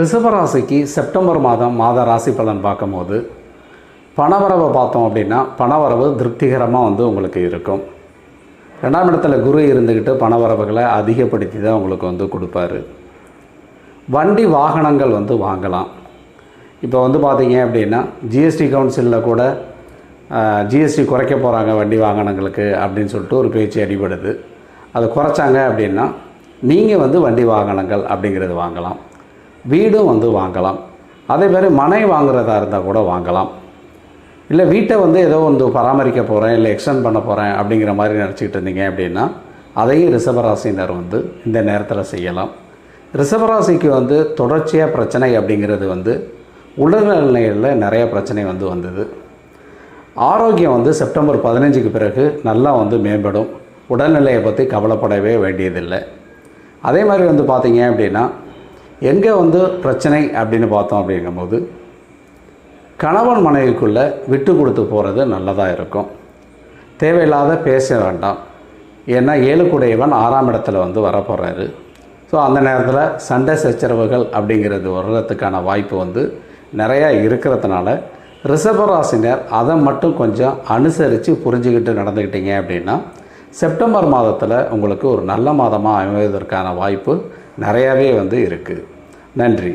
ரிஷபராசிக்கு செப்டம்பர் மாத ராசி பலன் பார்க்கும்போது பணவரவை பார்த்தோம் அப்படின்னா பணவரவு திருப்திகரமாக உங்களுக்கு இருக்கும். 2ஆம் இடத்துல குரு இருந்துக்கிட்டு பணவரவுகளை அதிகப்படுத்தி தான் உங்களுக்கு கொடுப்பாரு. வண்டி வாகனங்கள் வாங்கலாம். இப்போ பார்த்தீங்க அப்படின்னா ஜிஎஸ்டி கவுன்சிலில் கூட ஜிஎஸ்டி குறைக்க போகிறாங்க வண்டி வாகனங்களுக்கு அப்படின்னு சொல்லிட்டு ஒரு பேச்சு அடிபடுது. அதை குறைச்சாங்க அப்படின்னா நீங்கள் வண்டி வாகனங்கள் அப்படிங்கிறது வாங்கலாம். வீடும் வாங்கலாம். அதே மாதிரி மனை வாங்குறதா இருந்தால் கூட வாங்கலாம். இல்லை வீட்டை ஏதோ பராமரிக்க போகிறேன், இல்லை எக்ஸ்டெண்ட் பண்ண போகிறேன் அப்படிங்கிற மாதிரி நினச்சிக்கிட்டு இருந்தீங்க அப்படின்னா அதையும் ரிஷபராசினர் இந்த நேரத்தில் செய்யலாம். ரிஷபராசிக்கு தொடர்ச்சியாக பிரச்சனை அப்படிங்கிறது உடல்நிலையில் நிறைய பிரச்சனை வந்தது. ஆரோக்கியம் செப்டம்பர் 15க்கு பிறகு நல்லா மேம்படும். உடல்நிலையை பற்றி கவலைப்படவே வேண்டியதில்லை. அதே மாதிரி பார்த்தீங்க அப்படின்னா எங்கே பிரச்சனை அப்படின்னு பார்த்தோம் அப்படிங்கும்போது கணவன் மனைவிக்குள்ளே விட்டு கொடுத்து போகிறது நல்லதாக இருக்கும். தேவையில்லாத பேச வேண்டாம். ஏன்னா 7 கூடையவன் 6ஆம் இடத்துல வரப்போகிறாரு. ஸோ அந்த நேரத்தில் சண்டை சச்சரவுகள் அப்படிங்கிறது வர்றதுக்கான வாய்ப்பு நிறையா இருக்கிறதுனால ரிஷபராசினர் அதை மட்டும் கொஞ்சம் அனுசரித்து புரிஞ்சுக்கிட்டு நடந்துக்கிட்டீங்க அப்படின்னா செப்டம்பர் மாதத்தில் உங்களுக்கு ஒரு நல்ல மாதமாக அமைவதற்கான வாய்ப்பு நிறையாவே இருக்குது. நன்றி.